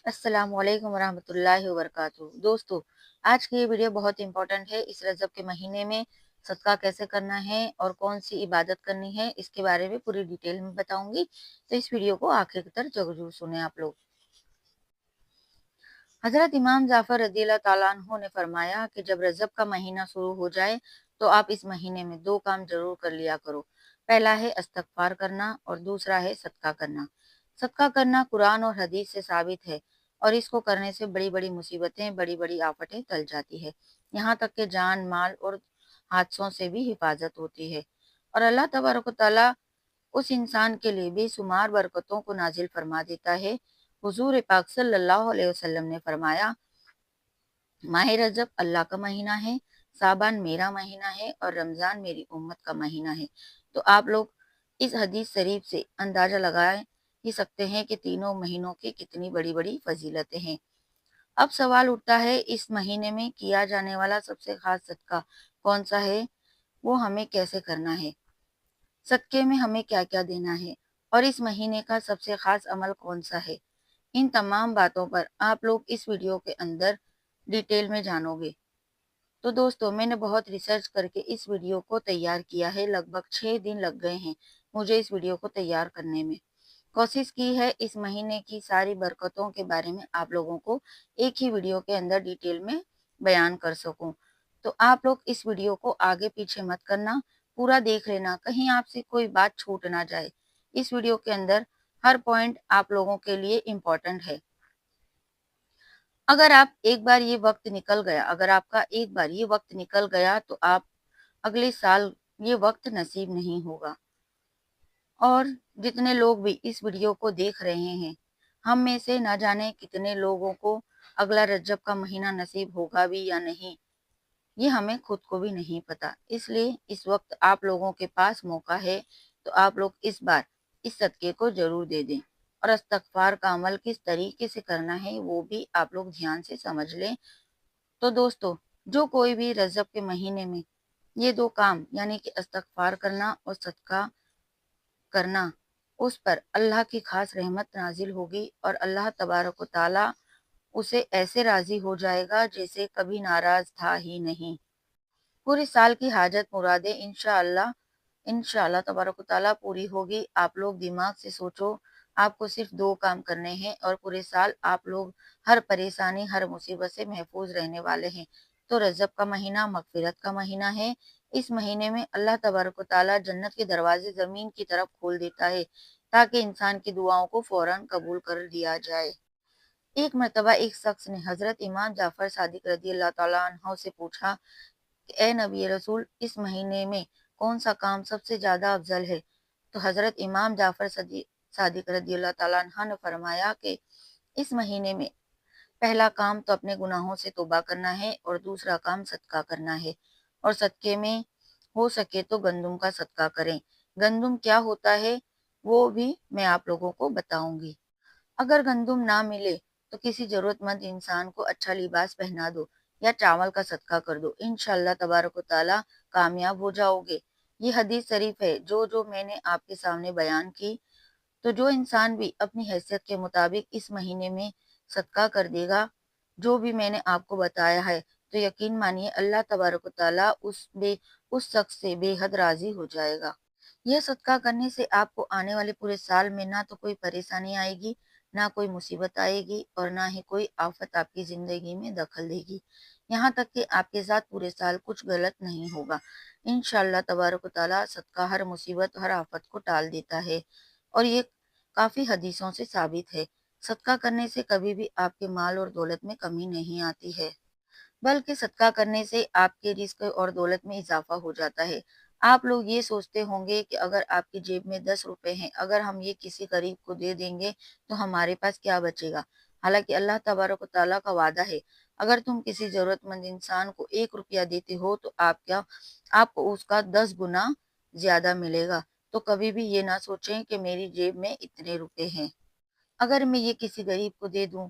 अस्सलाम वालेकुम वरहमतुल्लाहि वबरकातुहू। दोस्तों, आज की ये वीडियो बहुत इंपॉर्टेंट है। इस रजब के महीने में सदका कैसे करना है और कौन सी इबादत करनी है, इसके बारे में पूरी डिटेल में बताऊंगी। तो इस वीडियो को आखिर तक जरूर सुने आप लोग। हजरत इमाम जाफर रज़ियल्लाहु ताला अन्हु ने फरमाया कि जब रजब का महीना शुरू हो जाए तो आप इस महीने में दो काम जरूर कर लिया करो। पहला है इस्तगफार करना और दूसरा है सदका करना। सदका करना कुरान और हदीस से साबित है और इसको करने से बड़ी बड़ी मुसीबतें, बड़ी बड़ी आफतें टल जाती है। यहाँ तक कि जान, माल और हादसों से भी हिफाजत होती है। और अल्लाह तबारक व तआला उस इंसान के लिए बेशुमार बरकतों को नाजिल फरमा देता है। हुजूर पाक सल्लल्लाहु अलैहि वसल्लम ने फरमाया, माह रजब अल्लाह का महीना है, साबान मेरा महीना है और रमजान मेरी उम्मत का महीना है। तो आप लोग इस हदीस शरीफ से अंदाजा लगा ही सकते हैं कि तीनों महीनों की कितनी बड़ी बड़ी फजीलतें हैं। अब सवाल उठता है, इस महीने में किया जाने वाला सबसे खास सदका कौन सा है, वो हमें कैसे करना है, सदके में हमें क्या क्या देना है और इस महीने का सबसे खास अमल कौन सा है। इन तमाम बातों पर आप लोग इस वीडियो के अंदर डिटेल में जानोगे। तो दोस्तों, मैंने बहुत रिसर्च करके इस वीडियो को तैयार किया है। लगभग 6 दिन लग गए हैं मुझे इस वीडियो को तैयार करने में। कोशिश की है इस महीने की सारी बरकतों के बारे में आप लोगों को एक ही वीडियो के अंदर डिटेल में बयान कर सकूं। तो आप लोग इस वीडियो को आगे पीछे मत करना, पूरा देख लेना, कहीं आपसे कोई बात छूट ना जाए। इस वीडियो के अंदर हर पॉइंट आप लोगों के लिए इम्पोर्टेंट है। अगर आप एक बार ये वक्त निकल गया अगर आपका एक बार ये वक्त निकल गया तो आप अगले साल ये वक्त नसीब नहीं होगा। और जितने लोग भी इस वीडियो को देख रहे हैं, हम में से ना जाने कितने लोगों को अगला रजब का महीना नसीब होगा भी या नहीं, ये हमें खुद को भी नहीं पता। इसलिए इस वक्त आप लोगों के पास मौका है, तो आप लोग इस बार इस सदके को जरूर दे दें। और इस्तगफार का अमल किस तरीके से करना है वो भी आप लोग ध्यान से समझ लें। तो दोस्तों, जो कोई भी रजब के महीने में ये दो काम यानी कि इस्तगफार करना और सदका करना, उस पर अल्लाह की खास रहमत नाजिल होगी और अल्लाह तबारक व ताला उसे ऐसे राजी हो जाएगा जैसे कभी नाराज था ही नहीं। पूरे साल की हाजत मुरादें इंशाअल्लाह तबारक व ताला पूरी होगी। आप लोग दिमाग से सोचो, आपको सिर्फ दो काम करने हैं और पूरे साल आप लोग हर परेशानी, हर मुसीबत से महफूज रहने वाले हैं। तो रजब का महीना मगफिरत का महीना है। इस महीने में अल्लाह तबारक व ताला जन्नत के दरवाजे जमीन की तरफ खोल देता है ताकि इंसान की दुआओं को फौरन कबूल कर लिया जाए। एक मर्तबा एक शख्स ने हजरत इमाम जाफर सादिक रदी अल्लाह तआला अन्हो से पूछा, ए नबी रसूल, इस महीने में कौन सा काम सबसे ज्यादा अफजल है। तो हजरत इमाम जाफर सादिक रदी अल्लाह तआला अन्हा ने फरमाया कि इस महीने में पहला काम तो अपने गुनाहों से तौबा करना है और दूसरा काम सदका करना है। और सदके में हो सके तो गंदुम का सदका करें। गंदुम क्या होता है वो भी मैं आप लोगों को बताऊंगी। अगर गंदुम ना मिले तो किसी जरूरतमंद इंसान को अच्छा लिबास पहना दो या चावल का सदका कर दो। इंशाअल्लाह तबारक व ताला कामयाब हो जाओगे। ये हदीस शरीफ है जो जो मैंने आपके सामने बयान की। तो जो इंसान भी अपनी हैसियत के मुताबिक इस महीने में सदका कर देगा, जो भी मैंने आपको बताया है, तो यकीन मानिए अल्लाह तबारक व ताला उस शख्स से बेहद राजी हो जाएगा। यह सदका करने से आपको आने वाले पूरे साल में ना तो कोई परेशानी आएगी, ना कोई मुसीबत आएगी और ना ही कोई आफत आपकी जिंदगी में दखल देगी। यहाँ तक कि आपके साथ पूरे साल कुछ गलत नहीं होगा। इंशाअल्लाह तबारक व ताला सदका हर मुसीबत, हर आफत को टाल देता है और ये काफी हदीसों से साबित है। सदका करने से कभी भी आपके माल और दौलत में कमी नहीं आती है, बल्कि सदका करने से आपके रिस्क और दौलत में इजाफा हो जाता है। आप लोग ये सोचते होंगे कि अगर आपकी जेब में 10 रुपए हैं, अगर हम ये किसी गरीब को दे देंगे तो हमारे पास क्या बचेगा। हालांकि अल्लाह तबारक व तआला का वादा है, अगर तुम किसी जरूरतमंद इंसान को 1 रुपया देते हो तो आपको उसका 10 गुना ज्यादा मिलेगा। तो कभी भी ये ना सोचें कि मेरी जेब में इतने रुपए हैं, अगर मैं ये किसी गरीब को दे दूं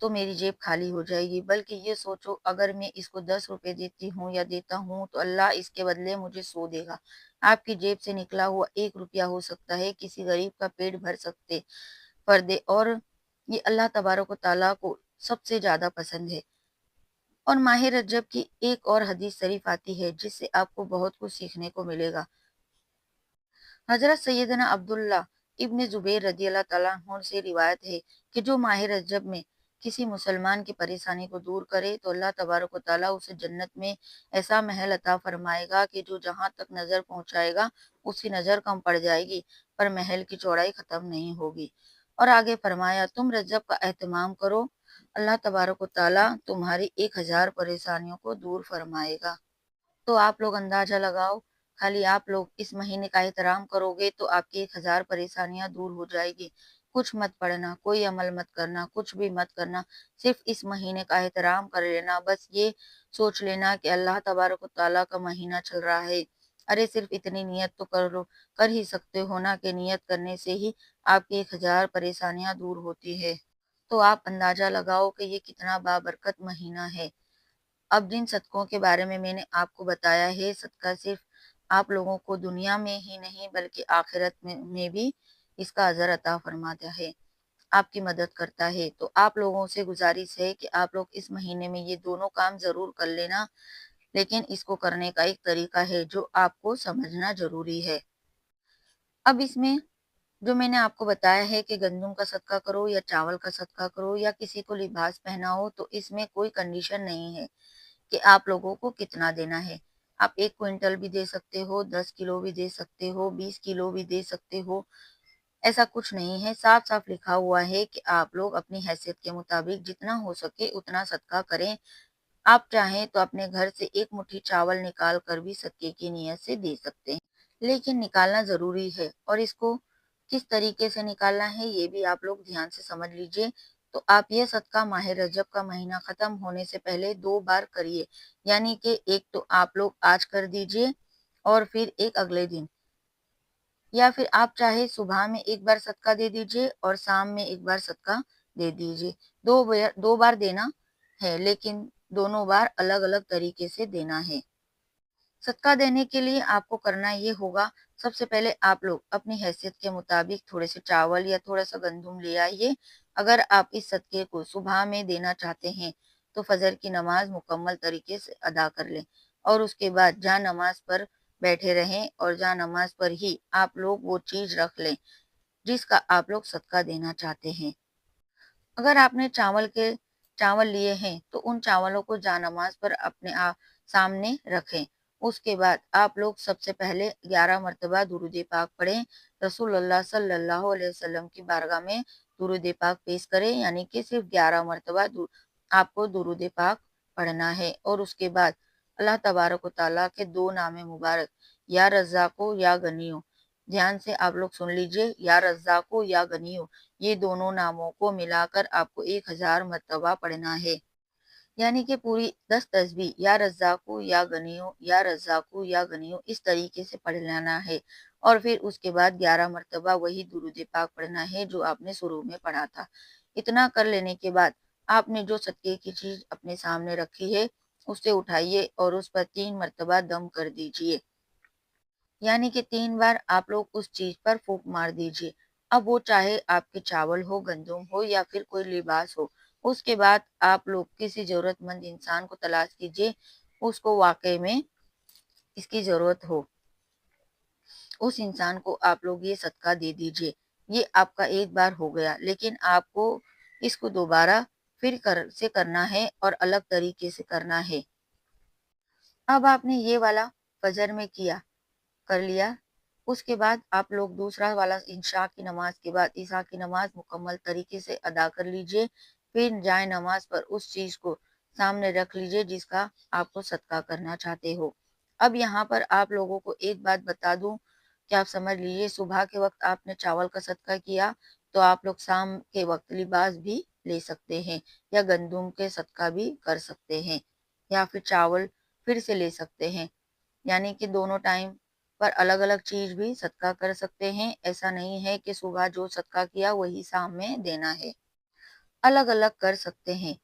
तो मेरी जेब खाली हो जाएगी। बल्कि ये सोचो, अगर मैं इसको 10 रुपए देती हूँ या देता हूँ तो अल्लाह इसके बदले मुझे 100 देगा। आपकी जेब से निकला हुआ 1 रुपया हो सकता है किसी गरीब का पेट भर सकते पर्दे और یہ اللہ تبارک و تعالیٰ کو سب سے زیادہ پسند ہے۔ اور ماہ رجب کی ایک اور حدیث شریف آتی ہے جس سے آپ کو بہت کچھ سیکھنے کو ملے گا۔ حضرت سیدنا عبداللہ ابن زبیر رضی اللہ تعالیٰ عنہ سے روایت ہے کہ جو ماہ رجب میں کسی مسلمان کی پریشانی کو دور کرے تو اللہ تبارک و تعالیٰ اسے جنت میں ایسا محل عطا فرمائے گا کہ جو جہاں تک نظر پہنچائے گا اس کی نظر کم پڑ جائے گی پر محل کی چوڑائی ختم نہیں ہوگی۔ اور آگے فرمایا تم رجب کا اہتمام کرو، اللہ تبارک و تعالیٰ تمہاری 1000 پریشانیوں کو دور فرمائے گا۔ تو آپ لوگ اندازہ لگاؤ، خالی آپ لوگ اس مہینے کا احترام کرو گے تو آپ کی 1000 پریشانیاں دور ہو جائے گی۔ کچھ مت پڑھنا، کوئی عمل مت کرنا، کچھ بھی مت کرنا، صرف اس مہینے کا احترام کر لینا۔ بس یہ سوچ لینا کہ اللہ تبارک و تعالیٰ کا مہینہ چل رہا ہے، ارے صرف اتنی نیت تو کر ہی سکتے ہو نا کہ نیت کرنے سے ہی آپ کی 1000 پریشانیاں دور ہوتی ہے۔ تو آپ اندازہ لگاؤ کہ یہ کتنا بابرکت مہینہ ہے۔ اب جن صدقوں کے بارے میں نے آپ کو بتایا ہے، صدقہ صرف آپ لوگوں کو دنیا میں ہی نہیں بلکہ آخرت میں بھی اس کا اجر عطا فرماتا ہے، آپ کی مدد کرتا ہے۔ تو آپ لوگوں سے گزارش ہے کہ آپ لوگ اس مہینے میں یہ دونوں کام ضرور کر لینا، لیکن اس کو کرنے کا ایک طریقہ ہے جو آپ کو سمجھنا ضروری ہے۔ اب اس میں جو میں نے آپ کو بتایا ہے کہ گندم کا صدقہ کرو یا چاول کا صدقہ کرو یا کسی کو لباس پہناؤ، تو اس میں کوئی کنڈیشن نہیں ہے کہ آپ لوگوں کو کتنا دینا ہے۔ آپ 1 کوئنٹل بھی دے سکتے ہو، 10 کلو بھی دے سکتے ہو، 20 کلو بھی دے سکتے ہو، ایسا کچھ نہیں ہے۔ صاف صاف لکھا ہوا ہے کہ آپ لوگ اپنی حیثیت کے مطابق جتنا ہو سکے اتنا صدقہ کریں۔ آپ چاہیں تو اپنے گھر سے 1 مٹھی چاول نکال کر بھی صدقے کی نیت سے دے سکتے ہیں، لیکن نکالنا ضروری ہے۔ اور اس کو کس طریقے سے نکالنا ہے یہ بھی آپ لوگ دھیان سے سمجھ لیجئے۔ تو آپ یہ صدقہ ماہ رجب کا مہینہ ختم ہونے سے پہلے 2 بار کریے، یعنی کہ ایک تو آپ لوگ آج کر دیجئے اور پھر ایک اگلے دن، یا پھر آپ چاہے صبح میں 1 بار صدقہ دے دیجئے اور شام میں 1 بار صدقہ دے دیجئے۔ 2 بار دینا ہے، لیکن دونوں بار الگ الگ طریقے سے دینا ہے۔ صدقہ دینے کے لیے آپ کو کرنا یہ ہوگا، سب سے پہلے آپ لوگ اپنی حیثیت کے مطابق تھوڑے سے چاول یا تھوڑا سا گندم لے آئیے۔ اگر آپ اس صدقے کو صبح میں دینا چاہتے ہیں تو فجر کی نماز مکمل طریقے سے ادا کر لیں، اور اس کے بعد جہاں نماز پر بیٹھے رہیں اور جہاں نماز پر ہی آپ لوگ وہ چیز رکھ لیں جس کا آپ لوگ صدقہ دینا چاہتے ہیں۔ اگر آپ نے چاول لیے ہیں تو ان چاولوں کو جا نماز پر اپنے سامنے رکھیں۔ اس کے بعد آپ لوگ سب سے پہلے 11 مرتبہ درود پاک پڑھیں، رسول اللہ صلی اللہ علیہ وسلم کی بارگاہ میں درود پاک پیش کریں، یعنی کہ صرف 11 مرتبہ آپ کو درود پاک پڑھنا ہے۔ اور اس کے بعد اللہ تبارک و تعالیٰ کے 2 نام مبارک یا رزاقو یا غنیو، دھیان سے آپ لوگ سن لیجئے، یا رزاقو یا غنیو، یہ دونوں ناموں کو ملا کر آپ کو 1000 مرتبہ پڑھنا ہے، یعنی کہ پوری 10 تسبیح یا رزاقو یا غنیو یا رزاقو یا غنیو اس طریقے سے پڑھ لینا ہے۔ اور پھر اس کے بعد 11 مرتبہ وہی درود پاک پڑھنا ہے جو آپ نے شروع میں پڑھا تھا۔ اتنا کر لینے کے بعد آپ نے جو صدقے کی چیز اپنے سامنے رکھی ہے اسے اٹھائیے اور اس پر 3 مرتبہ دم کر دیجئے، یعنی کہ 3 بار آپ لوگ اس چیز پر پھونک مار دیجئے۔ اب وہ چاہے آپ کے چاول ہو، گندم ہو یا پھر کوئی لباس ہو۔ اس کے بعد آپ لوگ کسی ضرورت مند انسان کو تلاش کیجئے، اس کو واقعے میں اس کی ضرورت ہو، اس انسان کو آپ لوگ یہ صدقہ دے دیجئے۔ یہ آپ کا 1 بار ہو گیا، لیکن آپ کو اس کو دوبارہ پھر سے کرنا ہے اور الگ طریقے سے کرنا ہے۔ اب آپ نے یہ والا فجر میں کر لیا، اس کے بعد آپ لوگ دوسرا والا عشاء کی نماز کے بعد عشاء کی نماز مکمل طریقے سے ادا کر لیجئے، پھر جائے نماز پر اس چیز کو سامنے رکھ لیجئے جس کا آپ کو صدقہ کرنا چاہتے ہو۔ اب یہاں پر آپ لوگوں کو ایک بات بتا دوں کہ آپ سمجھ لیجئے، صبح کے وقت آپ نے چاول کا صدقہ کیا تو آپ لوگ شام کے وقت لباس بھی لے سکتے ہیں، یا گندم کے صدقہ بھی کر سکتے ہیں، یا پھر چاول پھر سے لے سکتے ہیں، یعنی کہ دونوں ٹائم پر الگ الگ چیز بھی صدقہ کر سکتے ہیں۔ ایسا نہیں ہے کہ صبح جو صدقہ کیا وہی شام میں دینا ہے، الگ الگ کر سکتے ہیں۔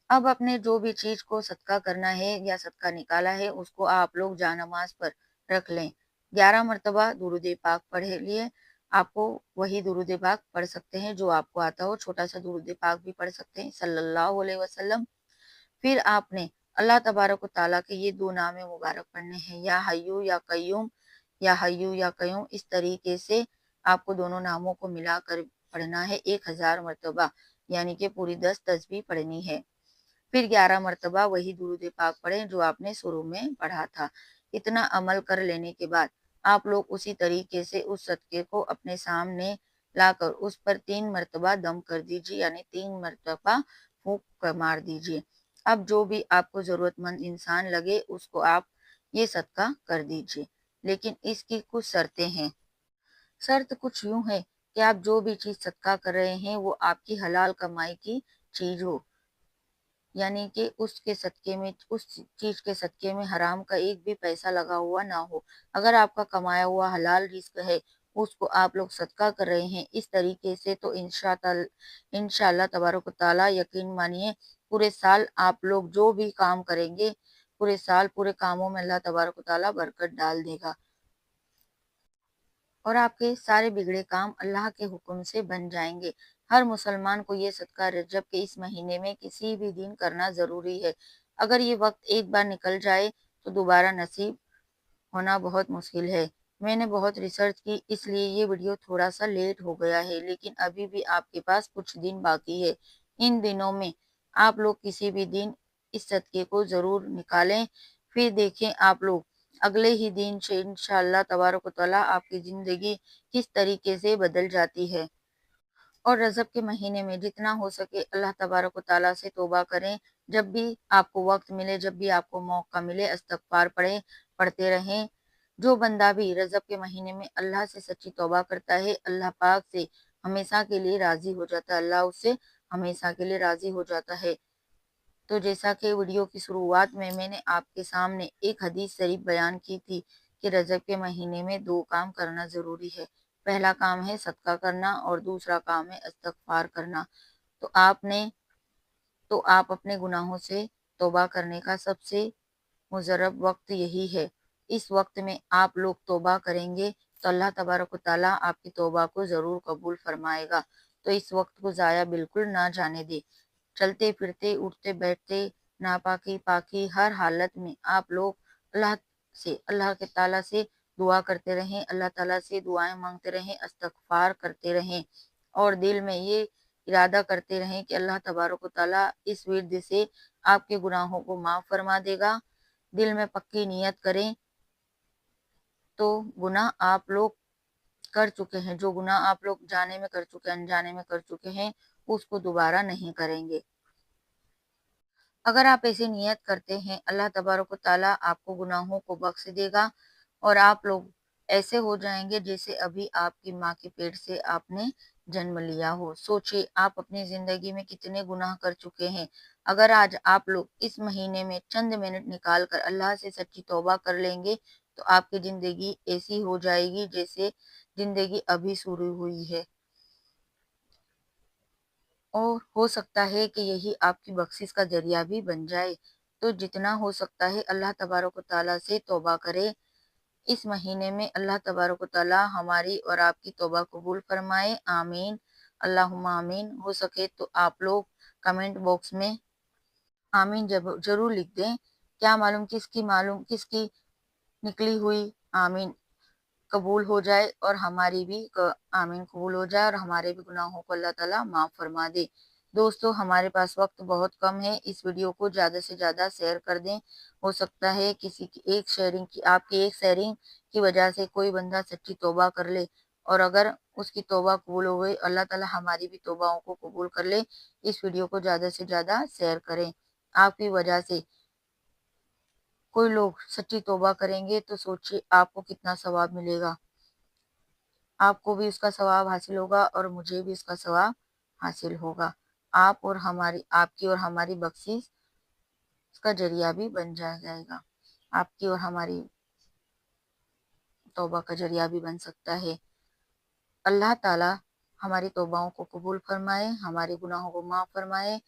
اب اپنے جو بھی چیز کو صدقہ کرنا ہے یا صدقہ نکالا ہے اس کو آپ لوگ جا نماز پر رکھ لیں، 11 مرتبہ درود پاک پڑھ لیے، आपको वही दुरूद पाक पढ़ सकते हैं जो आपको आता हो, छोटा सा दुरूद पाक भी पढ़ सकते हैं सल्लल्लाहु अलैहि वसल्लम। फिर आपने अल्लाह तबारक व तआला के ये दो नाम मुबारक पढ़ने हैं, या हय्यू या कय्यूम, या हय्यू या कय्यूम। इस तरीके से आपको दोनों नामों को मिलाकर पढ़ना है 1000 मरतबा, यानी कि पूरी 10 तस्बीह पढ़नी है। फिर 11 मरतबा वही दुरूद पाक पढ़ें जो आपने शुरू में पढ़ा था। इतना अमल कर लेने के बाद आप लोग उसी तरीके से उस सदके को अपने सामने लाकर उस पर 3 मरतबा दम कर दीजिए, यानी 3 मरतबा फूंक मार दीजिए। अब जो भी आपको जरूरतमंद इंसान लगे उसको आप ये सदका कर दीजिए, लेकिन इसकी कुछ शर्तें हैं। शर्त कुछ यूं है कि आप जो भी चीज सदका कर रहे हैं वो आपकी हलाल कमाई की चीज हो, यानी कि उसके सदके में, उस चीज के सदके में हराम का एक भी पैसा लगा हुआ ना हो। अगर आपका कमाया हुआ हलाल रिस्क है, उसको आप लोग सदका कर रहे हैं इस तरीके से, तो इंशाअल्लाह तबारक ताला यकीन मानिए पूरे साल आप लोग जो भी काम करेंगे, पूरे साल पूरे कामों में अल्लाह तबारक ताला बरकत डाल देगा और आपके सारे बिगड़े काम अल्लाह के हुक्म से बन जाएंगे। हर मुसलमान को ये सदका रजब के इस महीने में किसी भी दिन करना जरूरी है। अगर ये वक्त एक बार निकल जाए तो दोबारा नसीब होना बहुत मुश्किल है। मैंने बहुत रिसर्च की इसलिए ये वीडियो थोड़ा सा लेट हो गया है, लेकिन अभी भी आपके पास कुछ दिन बाकी है। इन दिनों में आप लोग किसी भी दिन इस सदके को जरूर निकालें, फिर देखें आप लोग अगले ही दिन से इंशाअल्लाह तबारक व तआला आपकी जिंदगी किस तरीके से बदल जाती है। और रजब के महीने में जितना हो सके अल्लाह तबारक व तआला से तौबा करें। जब भी आपको वक्त मिले, जब भी आपको मौका मिले, इस्तगफार पढ़ते रहें। जो बंदा भी रजब के महीने में अल्लाह से सच्ची तौबा करता है, अल्लाह पाक से हमेशा के लिए राजी हो जाता है, अल्लाह उससे हमेशा के लिए राजी हो जाता है। तो जैसा कि वीडियो की शुरुआत में मैंने आपके सामने एक हदीस शरीफ बयान की थी कि रजब के महीने में दो काम करना जरूरी है। पहला काम है सदका करना और दूसरा काम है इस्तगफार करना। तो आप अपने गुनाहों से तौबा करने का सबसे मुजरब वक्त यही है। इस वक्त में आप लोग तौबा करेंगे तो अल्लाह तबारक व तआला आपकी तौबा को जरूर कबूल फरमाएगा। तो इस वक्त को जाया बिल्कुल ना जाने दे। चलते फिरते उठते बैठते नापाकी पाकी हर हालत में आप लोग अल्लाह के ताला से दुआ करते रहें, अल्लाह ताला से दुआएं मांगते रहें, इस्तगफार करते रहें और दिल में ये इरादा करते रहें कि अल्लाह तबारक व तआला इस विर्द से आपके गुनाहों को माफ फरमा देगा। दिल में पक्की नियत करें तो गुनाह आप लोग कर चुके हैं, जो गुनाह आप लोग जाने में कर चुके हैं, अनजाने में कर चुके हैं, उसको दोबारा नहीं करेंगे। अगर आप ऐसी नियत करते हैं अल्लाह तबारक व तआला आपको गुनाहों को बख्श देगा और आप लोग ऐसे हो जाएंगे जैसे अभी आपकी माँ के पेट से आपने जन्म लिया हो। सोचिए आप अपनी जिंदगी में कितने गुनाह कर चुके हैं। अगर आज आप लोग इस महीने में चंद मिनट निकाल कर अल्लाह से सच्ची तौबा कर लेंगे तो आपकी जिंदगी ऐसी हो जाएगी जैसे जिंदगी अभी शुरू हुई है और हो सकता है कि यही आपकी बख्शिश का जरिया भी बन जाए। तो जितना हो सकता है अल्लाह तबारक व तआला से तौबा करें। इस महीने में अल्लाह तबारक व तआला हमारी और आपकी तौबा कबूल फरमाए, आमीन अल्लाहुम्मा आमीन। हो सके तो आप लोग कमेंट बॉक्स में आमीन जरूर लिख दें। क्या मालूम किसकी निकली हुई आमीन कबूल हो जाए और हमारी भी आमीन कबूल हो जाए और हमारे भी गुनाहों को अल्लाह ताला माफ फरमा दे। दोस्तों हमारे पास वक्त बहुत कम है, इस वीडियो को ज़्यादा से ज़्यादा शेयर कर दें। हो सकता है किसी की एक शेयरिंग की आपकी एक शेयरिंग की वजह से कोई बंदा सच्ची तौबा कर ले और अगर उसकी तौबा कबूल हो गई अल्लाह ताला हमारी भी तौबाओं को कबूल कर ले। इस वीडियो को ज़्यादा से ज़्यादा शेयर करें। आपकी वजह से कोई लोग सच्ची तौबा करेंगे तो सोचिए आपको कितना सवाब मिलेगा। आपको भी उसका सवाब हासिल होगा और मुझे भी उसका सवाब हासिल होगा। आपकी और हमारी बख्शिश उसका जरिया भी बन जाएगा। आपकी और हमारी तौबा का जरिया भी बन सकता है। अल्लाह ताला हमारी तौबाओं को कबूल फरमाए, हमारे गुनाहों को माफ फरमाए,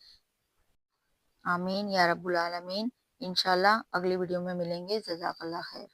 आमीन या रब्बुल आलमीन। इंशाल्लाह अगली वीडियो में मिलेंगे। जज़ाकल्लाह खैर।